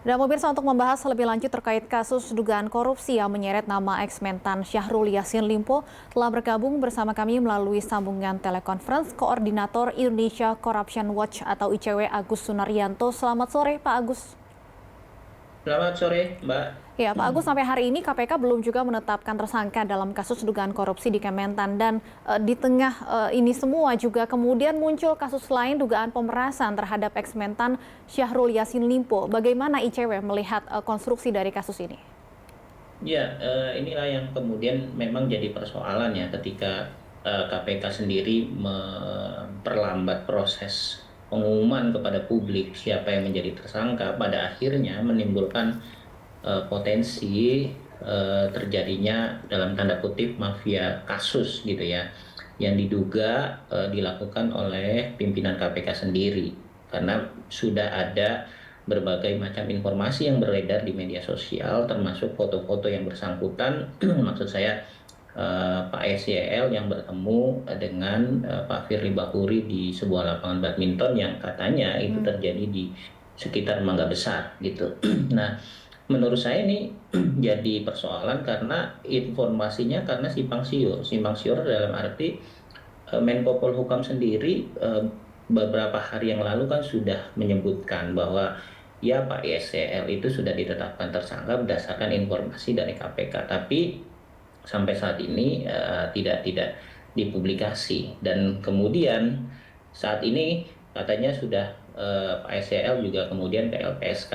Dan pemirsa, untuk membahas lebih lanjut terkait kasus dugaan korupsi yang menyeret nama ex-Mentan Syahrul Yassin Limpo, telah bergabung bersama kami melalui sambungan telekonferensi Koordinator Indonesia Corruption Watch atau ICW Agus Sunaryanto. Selamat sore Pak Agus. Selamat sore, Mbak. Ya, Pak Agus, sampai hari ini KPK belum juga menetapkan tersangka dalam kasus dugaan korupsi di Kementan, dan di tengah ini semua juga kemudian muncul kasus lain dugaan pemerasan terhadap ex-Mentan Syahrul Yassin Limpo. Bagaimana ICW melihat konstruksi dari kasus ini? Ya, inilah yang kemudian memang jadi persoalan ya ketika KPK sendiri memperlambat proses pengumuman kepada publik siapa yang menjadi tersangka, pada akhirnya menimbulkan potensi terjadinya dalam tanda kutip mafia kasus gitu ya, yang diduga dilakukan oleh pimpinan KPK sendiri, karena sudah ada berbagai macam informasi yang beredar di media sosial, termasuk foto-foto yang bersangkutan. Maksud saya Pak SYL yang bertemu dengan Pak Firly Bahuri di sebuah lapangan badminton yang katanya itu terjadi di sekitar Mangga Besar gitu. Nah, menurut saya ini jadi persoalan karena informasinya karena simpang siur dalam arti Menko Polhukam sendiri beberapa hari yang lalu kan sudah menyebutkan bahwa ya Pak YSL itu sudah ditetapkan tersangka berdasarkan informasi dari KPK, tapi sampai saat ini tidak dipublikasi, dan kemudian saat ini katanya sudah Pak SCL juga kemudian ke LPSK.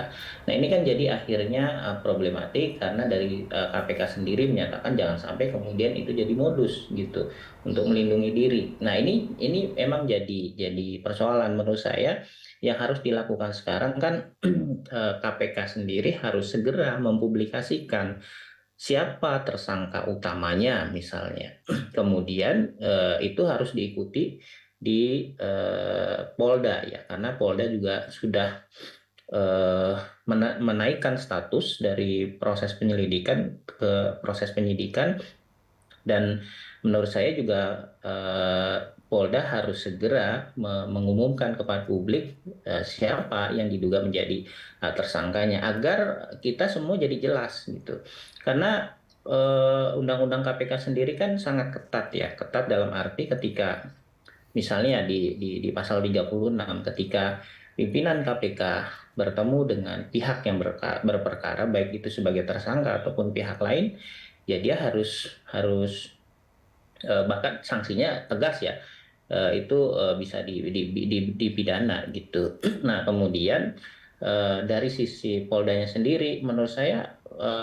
Nah, ini kan jadi akhirnya problematik karena dari KPK sendiri menyatakan jangan sampai kemudian itu jadi modus gitu untuk melindungi diri. Nah, ini memang jadi persoalan menurut saya. Yang harus dilakukan sekarang kan KPK sendiri harus segera mempublikasikan siapa tersangka utamanya misalnya. Kemudian itu harus diikuti di Polda ya, karena Polda juga sudah eh, menaikkan status dari proses penyelidikan ke proses penyidikan, dan menurut saya juga Polda harus segera mengumumkan kepada publik siapa yang diduga menjadi tersangkanya agar kita semua jadi jelas gitu. Karena Undang-Undang KPK sendiri kan sangat ketat ya, ketat dalam arti ketika misalnya di pasal 36, ketika pimpinan KPK bertemu dengan pihak yang berperkara, baik itu sebagai tersangka ataupun pihak lain, ya dia harus bahkan sanksinya tegas ya, itu bisa dipidana gitu. Nah, kemudian dari sisi Poldanya sendiri menurut saya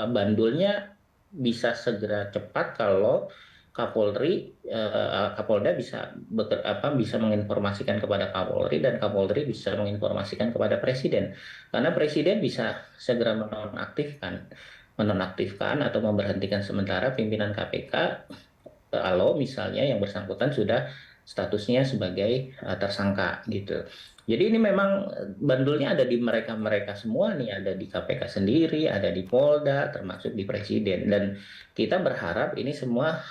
bandulnya bisa segera cepat kalau Kapolda bisa menginformasikan kepada Kapolri, dan Kapolri bisa menginformasikan kepada Presiden, karena Presiden bisa segera menonaktifkan atau memberhentikan sementara pimpinan KPK kalau misalnya yang bersangkutan sudah statusnya sebagai tersangka gitu. Jadi ini memang bandulnya ada di mereka-mereka semua nih, ada di KPK sendiri, ada di Polda, termasuk di Presiden. Dan kita berharap ini semua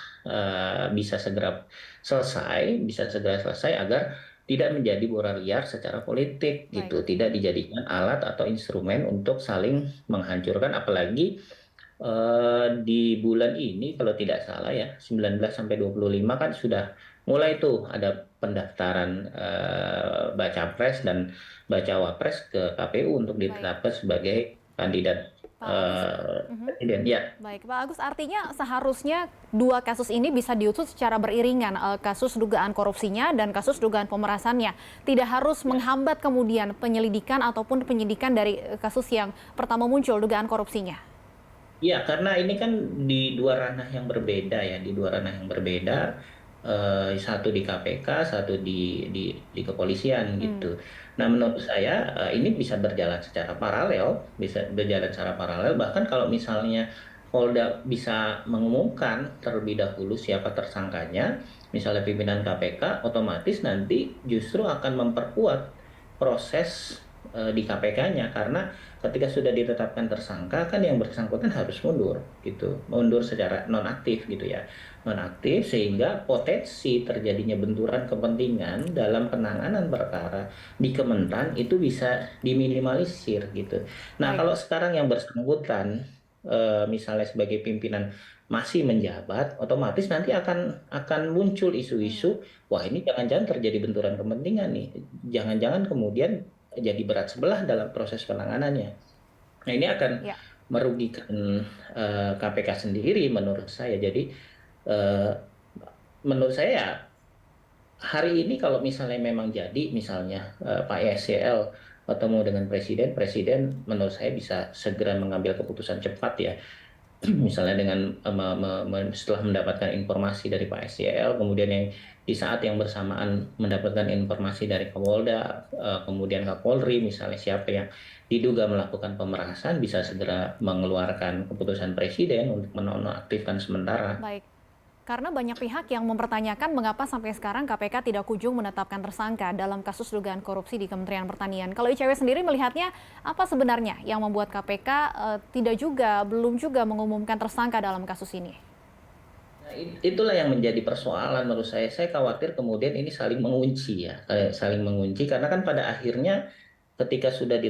bisa segera selesai agar tidak menjadi bola liar secara politik Baik. gitu, tidak dijadikan alat atau instrumen untuk saling menghancurkan, apalagi di bulan ini kalau tidak salah ya 19 sampai 25 kan sudah mulai tuh ada pendaftaran baca pres dan bacawa pres ke KPU untuk Baik, ditetapkan sebagai kandidat Pak Agus. Mhm. presiden ya. Baik, Pak Agus, artinya seharusnya dua kasus ini bisa diusut secara beriringan, kasus dugaan korupsinya dan kasus dugaan pemerasannya. Tidak harus menghambat kemudian penyelidikan ataupun penyidikan dari kasus yang pertama muncul, dugaan korupsinya. Iya, karena ini kan di dua ranah yang berbeda ya, di dua ranah yang berbeda, satu di KPK, satu di kepolisian Hmm. gitu. Nah, menurut saya ini bisa berjalan secara paralel. Bahkan kalau misalnya Polda bisa mengumumkan terlebih dahulu siapa tersangkanya, misalnya pimpinan KPK, otomatis nanti justru akan memperkuat proses di KPK-nya, karena ketika sudah ditetapkan tersangka kan yang bersangkutan harus mundur gitu, mundur secara nonaktif gitu ya, nonaktif sehingga potensi terjadinya benturan kepentingan dalam penanganan perkara di Kementan itu bisa diminimalisir gitu. Nah, Baik. kalau sekarang yang bersangkutan misalnya sebagai pimpinan masih menjabat, otomatis nanti akan muncul Hmm. isu-isu, wah ini jangan-jangan terjadi benturan kepentingan nih, jangan-jangan kemudian jadi berat sebelah dalam proses penanganannya. Nah, ini akan Ya. merugikan KPK sendiri menurut saya. Jadi eh, menurut saya ya, hari ini kalau misalnya memang jadi misalnya Pak SCL ketemu dengan presiden, presiden menurut saya bisa segera mengambil keputusan cepat ya. Misalnya dengan setelah mendapatkan informasi dari Pak SCL, kemudian yang di saat yang bersamaan mendapatkan informasi dari Kapolda, kemudian Kapolri, misalnya siapa yang diduga melakukan pemerasan, bisa segera mengeluarkan keputusan presiden untuk menonaktifkan sementara. Baik. Karena banyak pihak yang mempertanyakan mengapa sampai sekarang KPK tidak kunjung menetapkan tersangka dalam kasus dugaan korupsi di Kementerian Pertanian. Kalau ICW sendiri melihatnya apa sebenarnya yang membuat KPK belum juga mengumumkan tersangka dalam kasus ini? Nah, itulah yang menjadi persoalan menurut saya. Saya khawatir kemudian ini saling mengunci ya, kayak saling mengunci karena kan pada akhirnya ketika sudah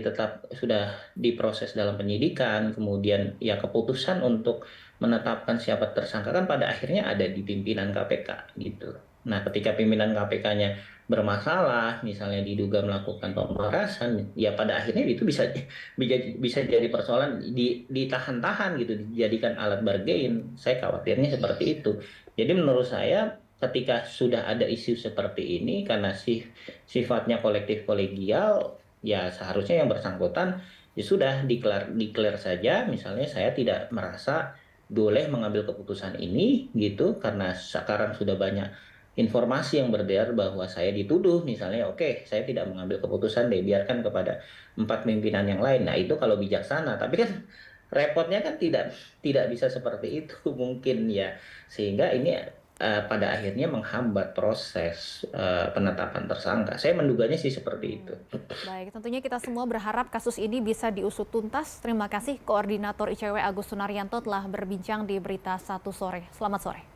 diproses dalam penyidikan, kemudian ya keputusan untuk menetapkan siapa tersangka kan pada akhirnya ada di pimpinan KPK gitu. Nah, ketika pimpinan KPK-nya bermasalah, misalnya diduga melakukan pemerasan, ya pada akhirnya itu bisa jadi persoalan ditahan-tahan gitu, dijadikan alat bargain. Saya khawatirnya seperti itu. Jadi menurut saya ketika sudah ada isu seperti ini karena sifatnya kolektif kolegial, ya seharusnya yang bersangkutan ya sudah declare saja, misalnya saya tidak merasa boleh mengambil keputusan ini gitu karena sekarang sudah banyak informasi yang beredar bahwa saya dituduh, misalnya oke saya tidak mengambil keputusan deh, biarkan kepada empat pimpinan yang lain. Nah, itu kalau bijaksana, tapi kan repotnya kan tidak tidak bisa seperti itu mungkin ya, sehingga ini pada akhirnya menghambat proses penetapan tersangka. Saya menduganya sih seperti itu. Baik, tentunya kita semua berharap kasus ini bisa diusut tuntas. Terima kasih Koordinator ICW Agus Sunaryanto telah berbincang di Berita Satu Sore. Selamat sore.